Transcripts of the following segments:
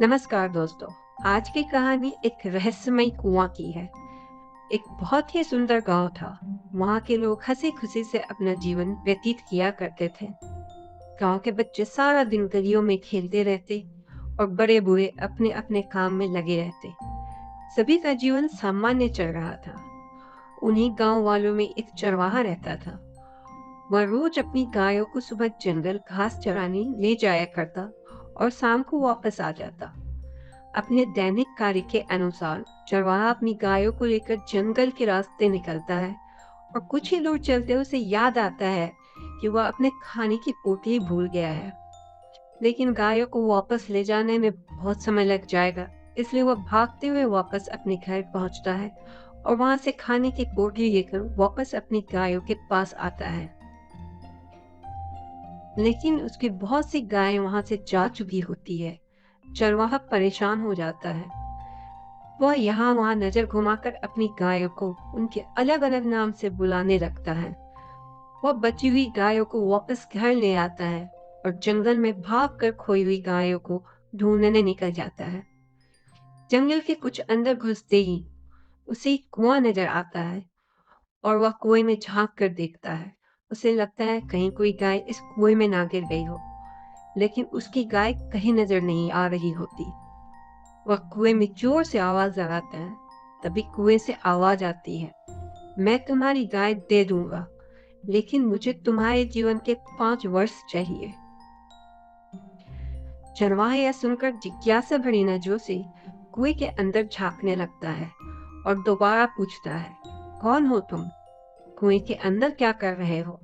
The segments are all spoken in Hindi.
नमस्कार दोस्तों। आज की कहानी एक रहस्यमय कुआं की है। एक बहुत ही सुंदर गांव था। वहां के लोग हंसी खुशी से अपना जीवन व्यतीत किया करते थे। गांव के बच्चे सारा दिन गलियों में खेलते रहते और बड़े बूढ़े अपने अपने काम में लगे रहते। सभी का जीवन सामान्य चल रहा था। उन्हीं गांव वालों में एक चरवाहा रहता था। वह रोज अपनी गायों को सुबह जंगल घास चराने ले जाया करता और शाम को वापस आ जाता। अपने दैनिक कार्य के अनुसार चरवाहा अपनी गायों को लेकर जंगल के रास्ते निकलता है और कुछ ही दूर चलते उसे याद आता है कि वह अपने खाने की पोटली भूल गया है। लेकिन गायों को वापस ले जाने में बहुत समय लग जाएगा, इसलिए वह भागते हुए वापस अपने घर पहुंचता है और वहां से खाने की पोटली लेकर वापस अपनी गायों के पास आता है। लेकिन उसकी बहुत सी गायें वहां से जा चुकी होती है। चरवाहा परेशान हो जाता है। वह यहाँ वहाँ नजर घुमाकर अपनी गायों को उनके अलग अलग नाम से बुलाने लगता है। वह बची हुई गायों को वापस घर ले आता है और जंगल में भागकर खोई हुई गायों को ढूंढने निकल जाता है। जंगल के कुछ अंदर घुसते ही उसे एक कुआं नजर आता है और वह कुएं में झांक कर देखता है। उसे लगता है कहीं कोई गाय इस कुएं में ना गिर गई हो, लेकिन उसकी गाय कहीं नजर नहीं आ रही होती। वह कुएं में जोर से आवाज लगाता है। तभी कुएं से आवाज आती है, मैं तुम्हारी गाय दे दूंगा, लेकिन मुझे तुम्हारे जीवन के 5 वर्ष चाहिए। चरवाहा यह सुनकर जिज्ञासा भरी नजरों से कुएं के अंदर झांकने लगता है और दोबारा पूछता है, कौन हो तुम? कुएं के अंदर क्या कर रहे हो?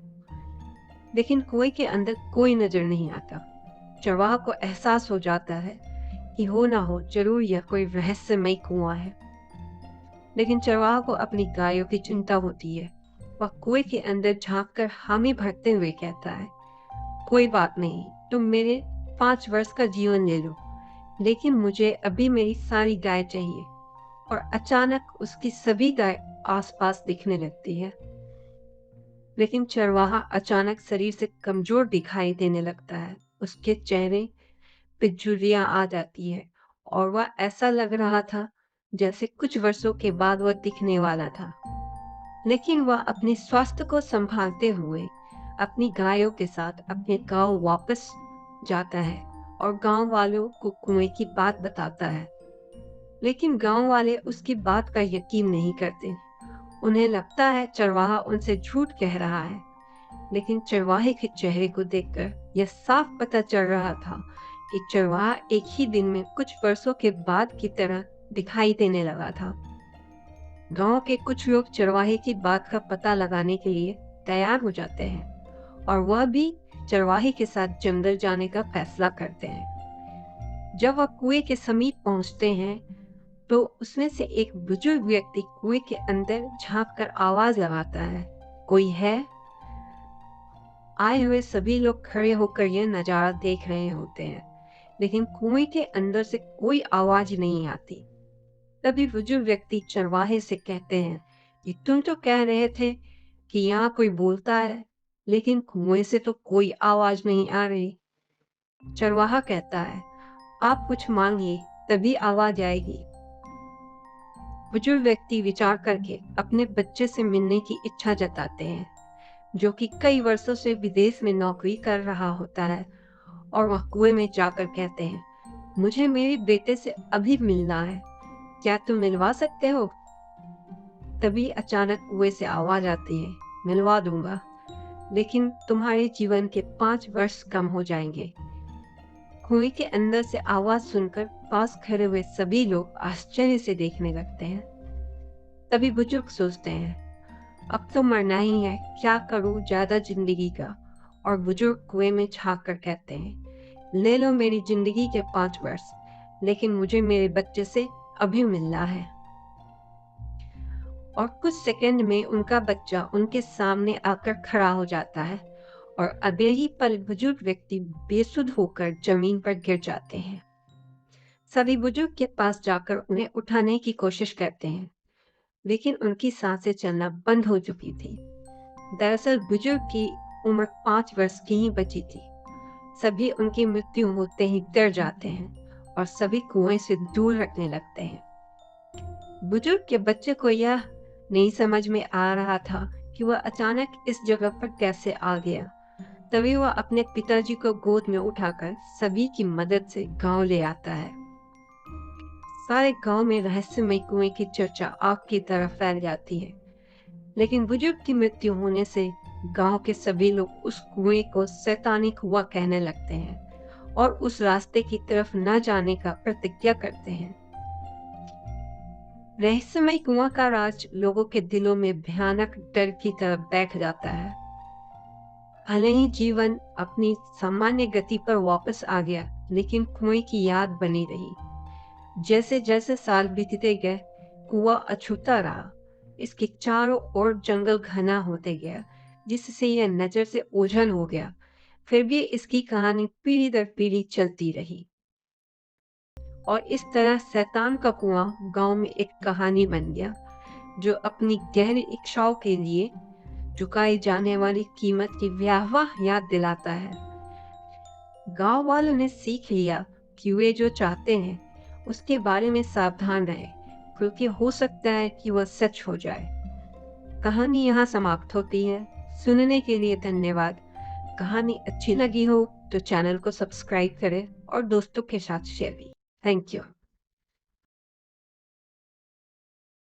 लेकिन कुएं के अंदर कोई नजर नहीं आता। चरवाहा को एहसास हो जाता है कि हो ना हो जरूर यह कोई रहस्यमय कुआं है। लेकिन चरवाहा को अपनी गायों की चिंता होती है। वह कुएं के अंदर झांक कर हामी भरते हुए कहता है, कोई बात नहीं, तुम मेरे 5 वर्ष का जीवन ले लो, लेकिन मुझे अभी मेरी सारी गाय चाहिए। और अचानक उसकी सभी गाय आसपास दिखने लगती है। लेकिन चरवाहा अचानक शरीर से कमजोर दिखाई देने लगता है। उसके चेहरे पे झुर्रियां आ जाती है और वह ऐसा लग रहा था जैसे कुछ वर्षों के बाद वह दिखने वाला था। लेकिन वह अपने स्वास्थ्य को संभालते हुए अपनी गायों के साथ अपने गांव वापस जाता है और गांव वालों को कुएं की बात बताता है। लेकिन गांव वाले उसकी बात का यकीन नहीं करते। उन्हें लगता है चरवाहा उनसे झूठ कह रहा है। लेकिन चरवाहे के चेहरे को देखकर यह साफ पता चल रहा था कि चरवाहा एक ही दिन में कुछ वर्षों के बाद की तरह दिखाई देने लगा था। गांव के कुछ लोग चरवाहे की बात का पता लगाने के लिए तैयार हो जाते हैं और वह भी चरवाहे के साथ जंगल जाने का फैसला करते हैं। जब वह कुएं के समीप पहुंचते हैं तो उसमें से एक बुजुर्ग व्यक्ति कुएं के अंदर झांक कर आवाज लगाता है, कोई है? आए हुए सभी लोग खड़े होकर यह नजारा देख रहे होते हैं, लेकिन कुएं के अंदर से कोई आवाज नहीं आती। तभी बुजुर्ग व्यक्ति चरवाहे से कहते हैं कि तुम तो कह रहे थे कि यहाँ कोई बोलता है, लेकिन कुएं से तो कोई आवाज नहीं आ रही। चरवाहा कहता है, आप कुछ मांगिए, तभी आवाज आएगी। बुजुर्ग व्यक्ति विचार करके अपने बच्चे से मिलने की इच्छा जताते हैं, जो कि कई वर्षों से विदेश में नौकरी कर रहा होता है। और वह कुएं में जाकर कहते हैं, मुझे मेरे बेटे से अभी मिलना है, क्या तुम मिलवा सकते हो? तभी अचानक कुएं से आवाज आती है, मिलवा दूंगा, लेकिन तुम्हारे जीवन के 5 वर्ष कम हो जाएंगे। कुएं के अंदर से आवाज सुनकर पास खड़े हुए सभी लोग आश्चर्य से देखने लगते हैं। तभी बुजुर्ग सोचते हैं, अब तो मरना ही है, क्या करूं ज्यादा जिंदगी का? और बुजुर्ग कुएं में झांक कर कहते हैं, ले लो मेरी जिंदगी के 5 वर्ष, लेकिन मुझे मेरे बच्चे से अभी मिलना है। और कुछ सेकंड में उनका बच्चा उनके सामने आकर खड़ा हो जाता है और अभी ही पल बुजुर्ग व्यक्ति बेसुध होकर जमीन पर गिर जाते हैं। सभी बुजुर्ग के पास जाकर उन्हें उठाने की कोशिश करते हैं, लेकिन उनकी सांसें चलना बंद हो चुकी थी। दरअसल बुजुर्ग की उम्र 5 वर्ष की ही बची थी। सभी उनकी मृत्यु होते ही डर जाते हैं और सभी कुएं से दूर रखने लगते हैं। बुजुर्ग के बच्चे को यह नहीं समझ में आ रहा था कि वह अचानक इस जगह पर कैसे आ गया। तभी वह अपने पिताजी को गोद में उठाकर सभी की मदद से गांव ले आता है। सारे गांव में रहस्यमय कुएं की चर्चा आग की तरह फैल जाती है। लेकिन बुजुर्ग की मृत्यु होने से गांव के सभी लोग उस कुएं को शैतानी कुआं कहने लगते हैं और उस रास्ते की तरफ न जाने का प्रतिज्ञा करते हैं। रहस्यमय कुआं का राज लोगों के दिलों में भयानक डर की तरह बैठ जाता है। भले ही जीवन अपनी सामान्य गति पर वापस आ गया, लेकिन कुएं की याद बनी रही। जैसे जैसे साल बीतते गए, कुआं अछूता रहा। इसके चारों ओर जंगल घना होते गया, जिससे यह नजर से ओझल हो गया। फिर भी इसकी कहानी पीढ़ी दर पीढ़ी चलती रही और इस तरह शैतान का कुआं गांव में एक कहानी बन गया, जो अपनी गहरी इच्छाओं के लिए चुकाई जाने वाली कीमत की भयावह याद दिलाता है। गांव वालों ने सीख लिया कि वे जो चाहते हैं उसके बारे में सावधान रहे, क्योंकि हो सकता है कि वह सच हो जाए। कहानी यहाँ समाप्त होती है। सुनने के लिए धन्यवाद। कहानी अच्छी लगी हो तो चैनल को सब्सक्राइब करें और दोस्तों के साथ शेयर करें। Thank you.